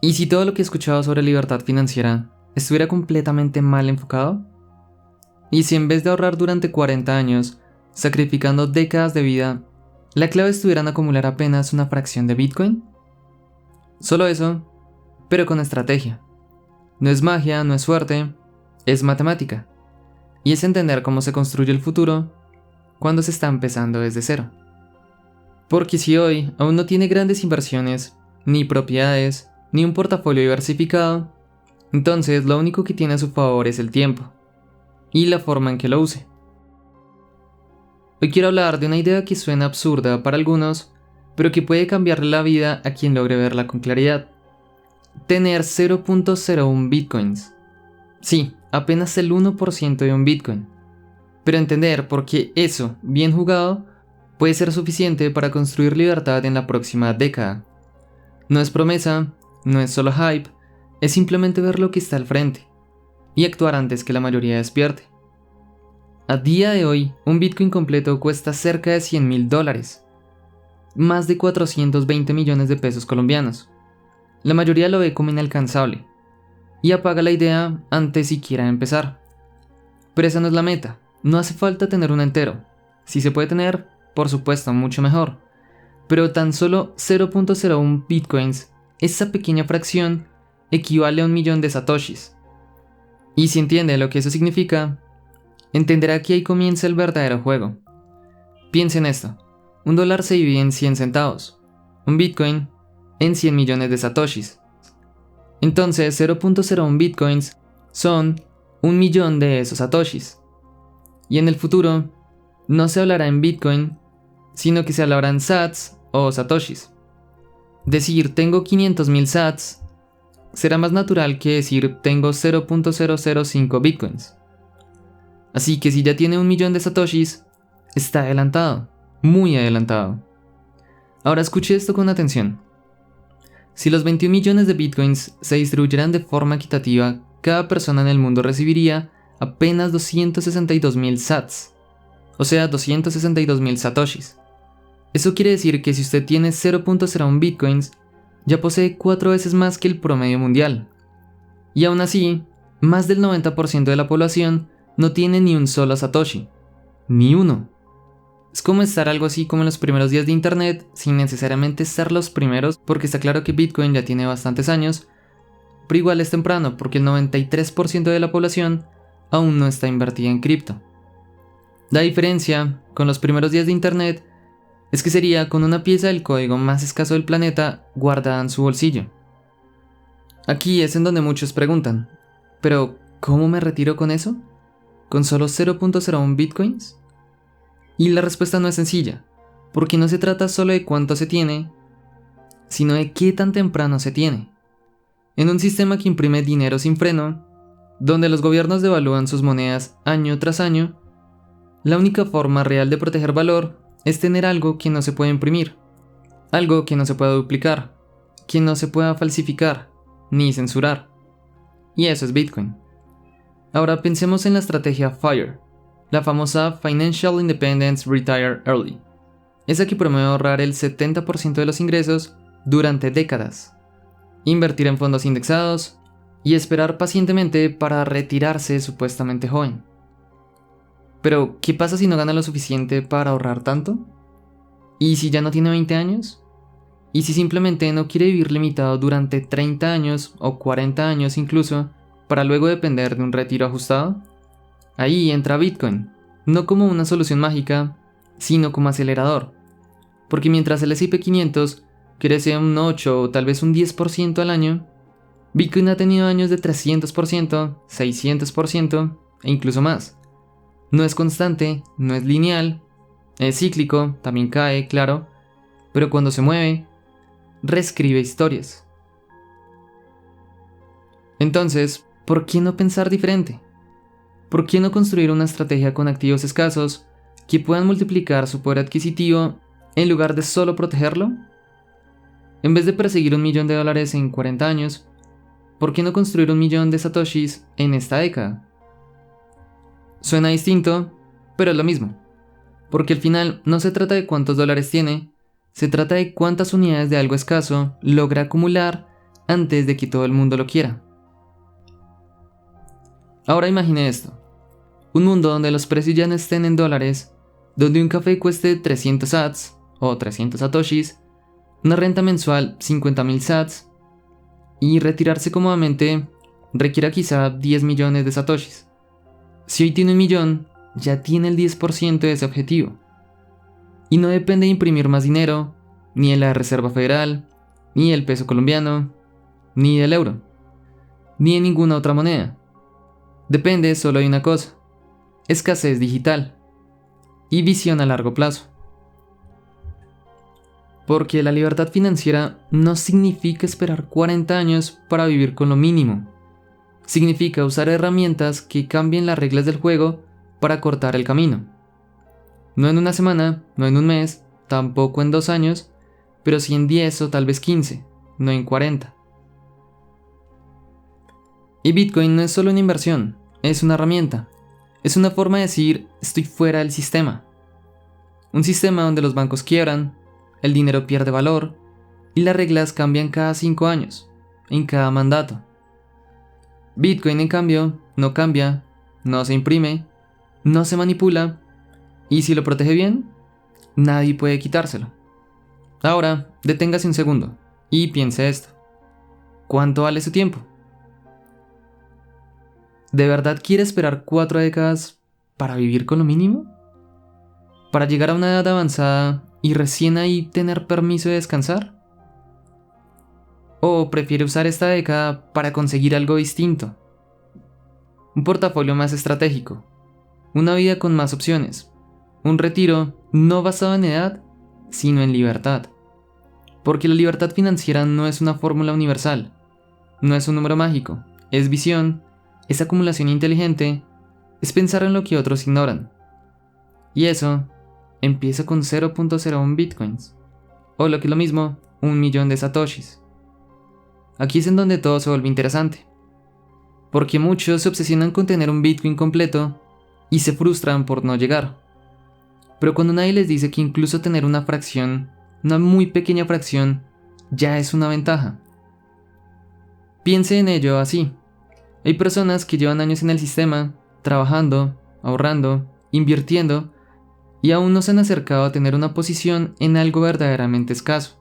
¿Y si todo lo que he escuchado sobre libertad financiera estuviera completamente mal enfocado? ¿Y si en vez de ahorrar durante 40 años, sacrificando décadas de vida, la clave estuviera en acumular apenas una fracción de Bitcoin? Solo eso, pero con estrategia. No es magia, no es suerte, es matemática. Y es entender cómo se construye el futuro cuando se está empezando desde cero. Porque si hoy aún no tiene grandes inversiones, ni propiedades, ni un portafolio diversificado, entonces lo único que tiene a su favor es el tiempo y la forma en que lo use. Hoy quiero hablar de una idea que suena absurda para algunos, pero que puede cambiarle la vida a quien logre verla con claridad. Tener 0.01 bitcoins. Sí, apenas el 1% de un bitcoin. Pero entender por qué eso, bien jugado, puede ser suficiente para construir libertad en la próxima década. No es promesa, no es solo hype, es simplemente ver lo que está al frente y actuar antes que la mayoría despierte. A día de hoy, un Bitcoin completo cuesta cerca de $100,000, más de 420 millones de pesos colombianos. La mayoría lo ve como inalcanzable y apaga la idea antes siquiera de empezar. Pero esa no es la meta, no hace falta tener un entero. Si se puede tener, por supuesto, mucho mejor. Pero tan solo 0.01 bitcoins, esa pequeña fracción, equivale a 1 millón de satoshis. Y si entiende lo que eso significa, entenderá que ahí comienza el verdadero juego. Piensa en esto, $1 se divide en 100 centavos, un bitcoin en 100 millones de satoshis. Entonces 0.01 bitcoins son 1 millón de esos satoshis. Y en el futuro, no se hablará en bitcoin, sino que se hablará en sats o satoshis. Decir tengo 500,000 sats será más natural que decir tengo 0.005 bitcoins. Así que si ya tiene 1 millón de satoshis, está adelantado, muy adelantado. Ahora escuche esto con atención. Si los 21 millones de bitcoins se distribuyeran de forma equitativa, cada persona en el mundo recibiría apenas 262,000 sats, o sea 262,000 satoshis. Eso quiere decir que si usted tiene 0.01 bitcoins, ya posee 4 veces más que el promedio mundial. Y aún así, más del 90% de la población no tiene ni un solo satoshi. Ni uno. Es como estar algo así como en los primeros días de internet, sin necesariamente ser los primeros, porque está claro que Bitcoin ya tiene bastantes años, pero igual es temprano porque el 93% de la población aún no está invertida en cripto. La diferencia con los primeros días de internet es que sería con una pieza del código más escaso del planeta guardada en su bolsillo. Aquí es en donde muchos preguntan, ¿pero cómo me retiro con eso? ¿Con solo 0.01 bitcoins? Y la respuesta no es sencilla, porque no se trata solo de cuánto se tiene, sino de qué tan temprano se tiene. En un sistema que imprime dinero sin freno, donde los gobiernos devalúan sus monedas año tras año, la única forma real de proteger valor es tener algo que no se puede imprimir, algo que no se pueda duplicar, que no se pueda falsificar, ni censurar. Y eso es Bitcoin. Ahora pensemos en la estrategia FIRE, la famosa Financial Independence Retire Early, esa que promueve ahorrar el 70% de los ingresos durante décadas, invertir en fondos indexados y esperar pacientemente para retirarse supuestamente joven. Pero, ¿qué pasa si no gana lo suficiente para ahorrar tanto? ¿Y si ya no tiene 20 años? ¿Y si simplemente no quiere vivir limitado durante 30 años o 40 años incluso, para luego depender de un retiro ajustado? Ahí entra Bitcoin, no como una solución mágica, sino como acelerador. Porque mientras el S&P 500 crece un 8 o tal vez un 10% al año, Bitcoin ha tenido años de 300%, 600% e incluso más. No es constante, no es lineal, es cíclico, también cae, claro, pero cuando se mueve, reescribe historias. Entonces, ¿por qué no pensar diferente? ¿Por qué no construir una estrategia con activos escasos que puedan multiplicar su poder adquisitivo en lugar de solo protegerlo? En vez de perseguir $1 millón en 40 años, ¿por qué no construir 1 millón de satoshis en esta década? Suena distinto, pero es lo mismo, porque al final no se trata de cuántos dólares tiene, se trata de cuántas unidades de algo escaso logra acumular antes de que todo el mundo lo quiera. Ahora imagine esto, un mundo donde los precios ya no estén en dólares, donde un café cueste 300 sats o 300 satoshis, una renta mensual 50.000 sats y retirarse cómodamente requiera quizá 10 millones de satoshis. Si hoy tiene 1.000.000, ya tiene el 10% de ese objetivo. Y no depende de imprimir más dinero, ni de la Reserva Federal, ni del peso colombiano, ni del euro, ni de ninguna otra moneda. Depende solo de una cosa: escasez digital y visión a largo plazo. Porque la libertad financiera no significa esperar 40 años para vivir con lo mínimo. Significa usar herramientas que cambien las reglas del juego para cortar el camino. No en una semana, no en un mes, tampoco en 2 años, pero sí en 10 o tal vez 15, no en 40. Y Bitcoin no es solo una inversión, es una herramienta. Es una forma de decir: estoy fuera del sistema. Un sistema donde los bancos quiebran, el dinero pierde valor y las reglas cambian cada 5 años, en cada mandato. Bitcoin, en cambio, no cambia, no se imprime, no se manipula, y si lo protege bien, nadie puede quitárselo. Ahora, deténgase un segundo y piense esto: ¿cuánto vale su tiempo? ¿De verdad quiere esperar 4 décadas para vivir con lo mínimo? ¿Para llegar a una edad avanzada y recién ahí tener permiso de descansar? ¿O prefiere usar esta década para conseguir algo distinto? Un portafolio más estratégico, una vida con más opciones, un retiro no basado en edad, sino en libertad. Porque la libertad financiera no es una fórmula universal, no es un número mágico, es visión, es acumulación inteligente, es pensar en lo que otros ignoran. Y eso empieza con 0.01 bitcoins, o lo que es lo mismo, 1.000.000 de satoshis. Aquí es en donde todo se vuelve interesante, porque muchos se obsesionan con tener un bitcoin completo y se frustran por no llegar. Pero cuando nadie les dice que incluso tener una fracción, una muy pequeña fracción, ya es una ventaja. Piense en ello así: hay personas que llevan años en el sistema, trabajando, ahorrando, invirtiendo, y aún no se han acercado a tener una posición en algo verdaderamente escaso.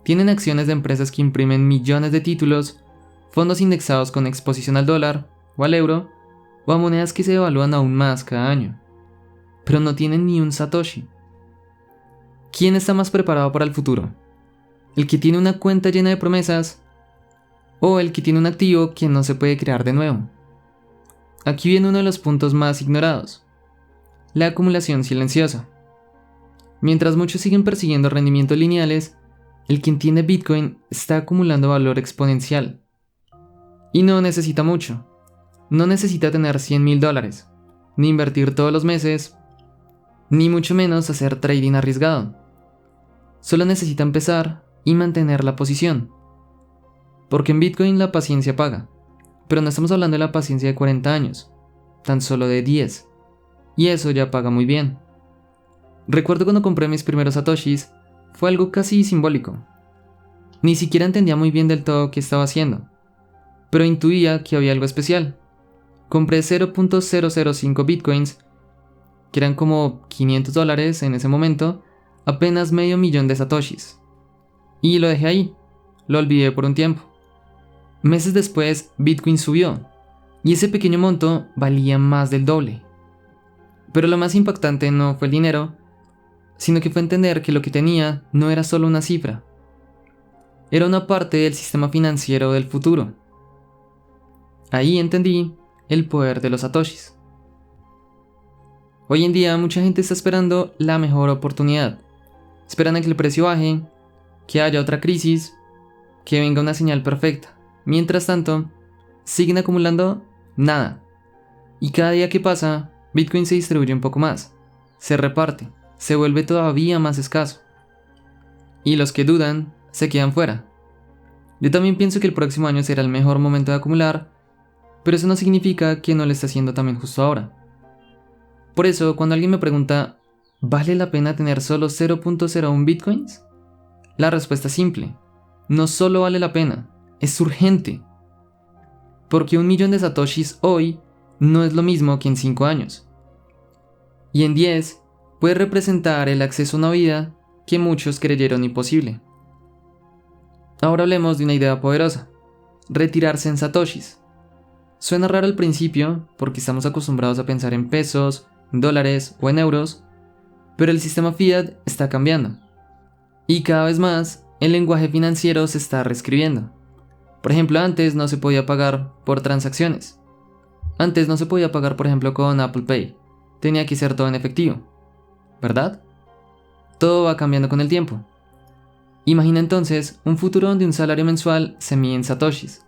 Tienen acciones de empresas que imprimen millones de títulos, fondos indexados con exposición al dólar o al euro, o a monedas que se devalúan aún más cada año, pero no tienen ni un satoshi. ¿Quién está más preparado para el futuro? ¿El que tiene una cuenta llena de promesas o el que tiene un activo que no se puede crear de nuevo? Aquí viene uno de los puntos más ignorados: la acumulación silenciosa. Mientras muchos siguen persiguiendo rendimientos lineales, el quien tiene Bitcoin está acumulando valor exponencial. Y no necesita mucho. No necesita tener $100.000, ni invertir todos los meses, ni mucho menos hacer trading arriesgado. Solo necesita empezar y mantener la posición. Porque en Bitcoin la paciencia paga, pero no estamos hablando de la paciencia de 40 años, tan solo de 10. Y eso ya paga muy bien. Recuerdo cuando compré mis primeros satoshis, fue algo casi simbólico. Ni siquiera entendía muy bien del todo qué estaba haciendo, pero intuía que había algo especial. Compré 0.005 bitcoins, que eran como $500 en ese momento, apenas medio millón de satoshis. Y lo dejé ahí, lo olvidé por un tiempo. Meses después, Bitcoin subió, y ese pequeño monto valía más del doble. Pero lo más impactante no fue el dinero, sino que fue entender que lo que tenía no era solo una cifra. Era una parte del sistema financiero del futuro. Ahí entendí el poder de los satoshis. Hoy en día mucha gente está esperando la mejor oportunidad. Esperan a que el precio baje, que haya otra crisis, que venga una señal perfecta. Mientras tanto, siguen acumulando nada. Y cada día que pasa, Bitcoin se distribuye un poco más, se reparte, se vuelve todavía más escaso. Y los que dudan, se quedan fuera. Yo también pienso que el próximo año será el mejor momento de acumular, pero eso no significa que no lo esté haciendo también justo ahora. Por eso, cuando alguien me pregunta, ¿vale la pena tener solo 0.01 bitcoins? La respuesta es simple: no solo vale la pena, es urgente. Porque 1 millón de satoshis hoy no es lo mismo que en 5 años. Y en 10 puede representar el acceso a una vida que muchos creyeron imposible. Ahora hablemos de una idea poderosa: retirarse en satoshis. Suena raro al principio porque estamos acostumbrados a pensar en pesos, dólares o en euros, pero el sistema fiat está cambiando. Y cada vez más, el lenguaje financiero se está reescribiendo. Por ejemplo, antes no se podía pagar por transacciones. Antes no se podía pagar, por ejemplo, con Apple Pay. Tenía que ser todo en efectivo, ¿verdad? Todo va cambiando con el tiempo. Imagina entonces un futuro donde un salario mensual se mide en satoshis,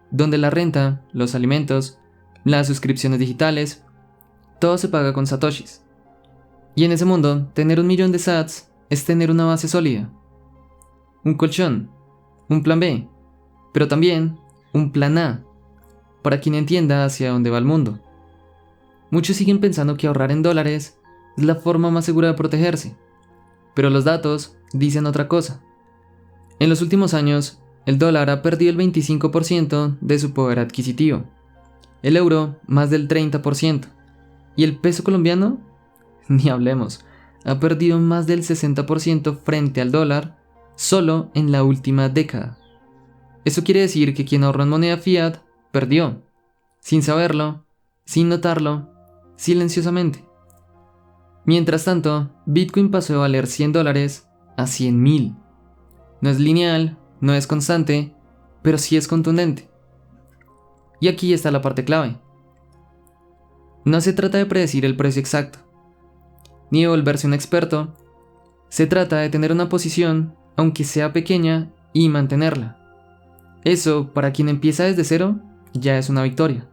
donde la renta, los alimentos, las suscripciones digitales, todo se paga con satoshis. Y en ese mundo, tener 1 millón de sats es tener una base sólida, un colchón, un plan B, pero también un plan A, para quien entienda hacia dónde va el mundo. Muchos siguen pensando que ahorrar en dólares es la forma más segura de protegerse, pero los datos dicen otra cosa. En los últimos años, el dólar ha perdido el 25% de su poder adquisitivo, el euro más del 30%, y el peso colombiano, ni hablemos, ha perdido más del 60% frente al dólar solo en la última década. Eso quiere decir que quien ahorró en moneda fiat perdió, sin saberlo, sin notarlo, silenciosamente. Mientras tanto, Bitcoin pasó de valer $100 a 100.000. No es lineal, no es constante, pero sí es contundente. Y aquí está la parte clave. No se trata de predecir el precio exacto, ni de volverse un experto. Se trata de tener una posición, aunque sea pequeña, y mantenerla. Eso, para quien empieza desde cero, ya es una victoria.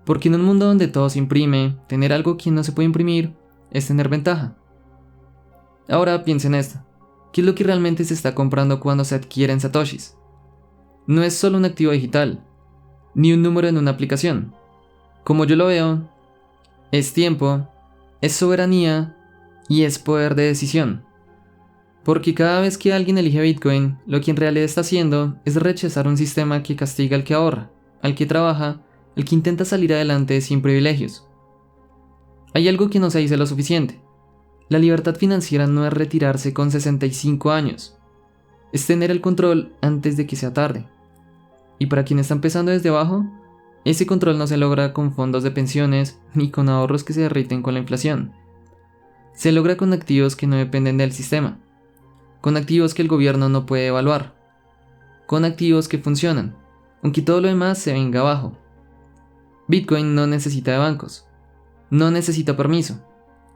Porque en un mundo donde todo se imprime, tener algo que no se puede imprimir es tener ventaja. Ahora piensa en esto. ¿Qué es lo que realmente se está comprando cuando se adquieren satoshis? No es solo un activo digital, ni un número en una aplicación. Como yo lo veo, es tiempo, es soberanía y es poder de decisión. Porque cada vez que alguien elige Bitcoin, lo que en realidad está haciendo es rechazar un sistema que castiga al que ahorra, al que trabaja, al que intenta salir adelante sin privilegios. Hay algo que no se dice lo suficiente. La libertad financiera no es retirarse con 65 años. Es tener el control antes de que sea tarde. Y para quien está empezando desde abajo, ese control no se logra con fondos de pensiones ni con ahorros que se derriten con la inflación. Se logra con activos que no dependen del sistema, con activos que el gobierno no puede evaluar, con activos que funcionan, aunque todo lo demás se venga abajo. Bitcoin no necesita de bancos, no necesita permiso,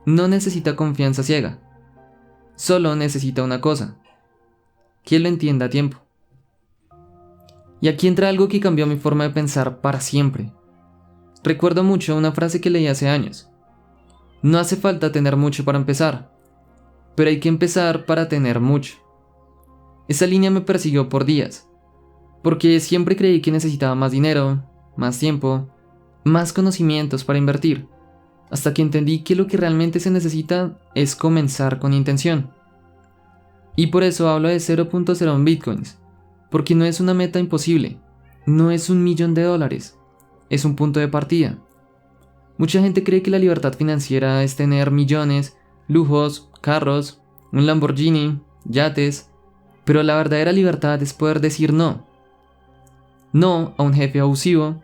no necesita confianza ciega. Solo necesita una cosa: que lo entienda a tiempo. Y aquí entra algo que cambió mi forma de pensar para siempre. Recuerdo mucho una frase que leí hace años: no hace falta tener mucho para empezar, pero hay que empezar para tener mucho. Esa línea me persiguió por días, porque siempre creí que necesitaba más dinero, más tiempo, más conocimientos para invertir, hasta que entendí que lo que realmente se necesita es comenzar con intención. Y por eso hablo de 0.01 bitcoins, porque no es una meta imposible, no es $1 millón, es un punto de partida. Mucha gente cree que la libertad financiera es tener millones, lujos, carros, un Lamborghini, yates, pero la verdadera libertad es poder decir no. No a un jefe abusivo,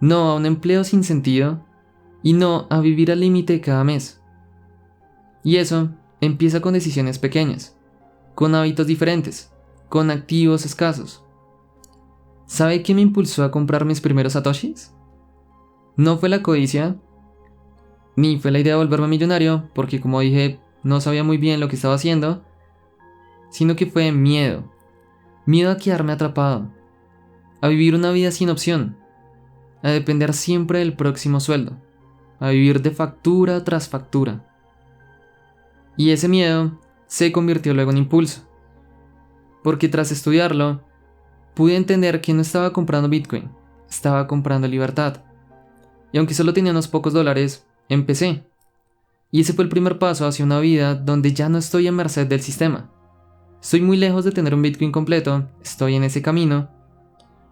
no a un empleo sin sentido, y no a vivir al límite cada mes. Y eso empieza con decisiones pequeñas, con hábitos diferentes, con activos escasos. ¿Sabe qué me impulsó a comprar mis primeros satoshis? No fue la codicia, ni fue la idea de volverme millonario, porque como dije, no sabía muy bien lo que estaba haciendo, sino que fue miedo. Miedo a quedarme atrapado, a vivir una vida sin opción, a depender siempre del próximo sueldo, a vivir de factura tras factura. Y ese miedo se convirtió luego en impulso, porque tras estudiarlo, pude entender que no estaba comprando Bitcoin, estaba comprando libertad. Y aunque solo tenía unos pocos dólares, empecé. Y ese fue el primer paso hacia una vida donde ya no estoy a merced del sistema, Estoy muy lejos de tener un Bitcoin completo, estoy en ese camino,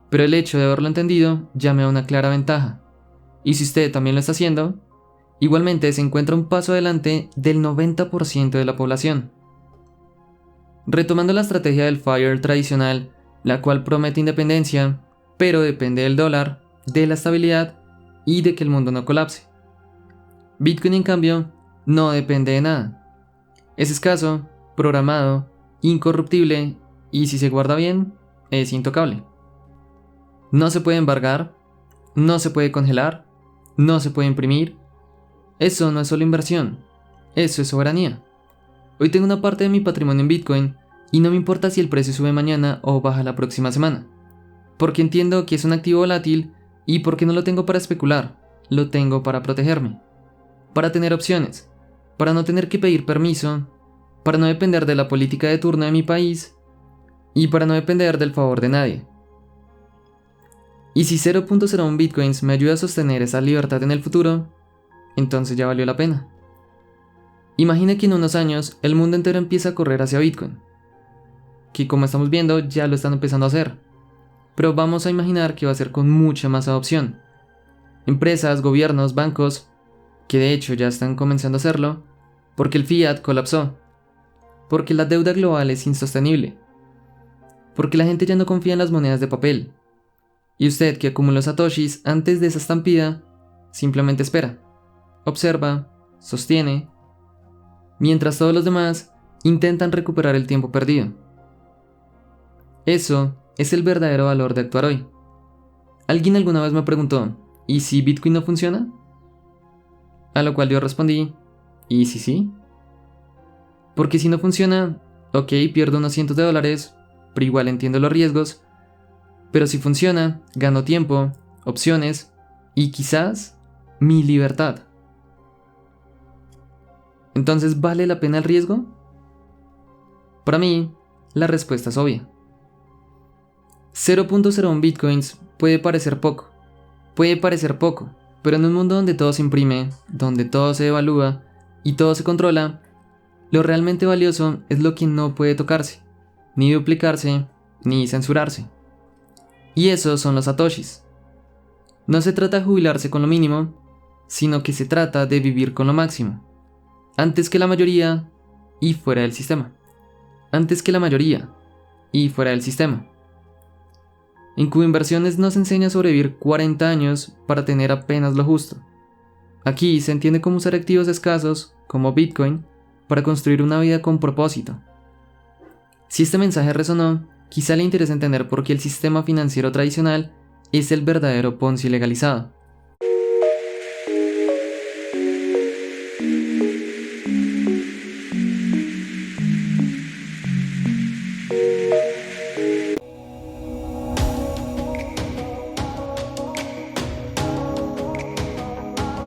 pero el hecho de haberlo entendido ya me da una clara ventaja. Y si usted también lo está haciendo, igualmente se encuentra un paso adelante del 90% de la población. Retomando la estrategia del FIRE tradicional, la cual promete independencia, pero depende del dólar, de la estabilidad y de que el mundo no colapse. Bitcoin, en cambio, no depende de nada. Es escaso, programado, incorruptible y si se guarda bien, es intocable. No se puede embargar, no se puede congelar, no se puede imprimir. Eso no es solo inversión, eso es soberanía. Hoy tengo una parte de mi patrimonio en Bitcoin y no me importa si el precio sube mañana o baja la próxima semana, porque entiendo que es un activo volátil y porque no lo tengo para especular, lo tengo para protegerme, para tener opciones, para no tener que pedir permiso, para no depender de la política de turno de mi país y para no depender del favor de nadie. Y si 0.01 bitcoins me ayuda a sostener esa libertad en el futuro, entonces ya valió la pena. Imagina que en unos años el mundo entero empieza a correr hacia Bitcoin, que como estamos viendo ya lo están empezando a hacer, pero vamos a imaginar que va a ser con mucha más adopción. Empresas, gobiernos, bancos, que de hecho ya están comenzando a hacerlo, porque el fiat colapsó, porque la deuda global es insostenible, porque la gente ya no confía en las monedas de papel, y usted que acumuló satoshis antes de esa estampida, simplemente espera, observa, sostiene, mientras todos los demás intentan recuperar el tiempo perdido. Eso es el verdadero valor de actuar hoy. Alguien alguna vez me preguntó, ¿y si Bitcoin no funciona? A lo cual yo respondí, ¿y si sí? Porque si no funciona, ok, pierdo unos cientos de dólares, pero igual entiendo los riesgos. Pero si funciona, gano tiempo, opciones y quizás mi libertad. Entonces, ¿vale la pena el riesgo? Para mí, la respuesta es obvia. 0.01 bitcoins puede parecer poco, pero en un mundo donde todo se imprime, donde todo se evalúa y todo se controla, lo realmente valioso es lo que no puede tocarse, ni duplicarse, ni censurarse. Y esos son los satoshis. No se trata de jubilarse con lo mínimo, sino que se trata de vivir con lo máximo. Antes que la mayoría y fuera del sistema. Antes que la mayoría y fuera del sistema. En Cubo Inversiones nos enseña a sobrevivir 40 años para tener apenas lo justo. Aquí se entiende cómo usar activos escasos, como Bitcoin, para construir una vida con propósito. Si este mensaje resonó, quizá le interese entender por qué el sistema financiero tradicional es el verdadero Ponzi legalizado.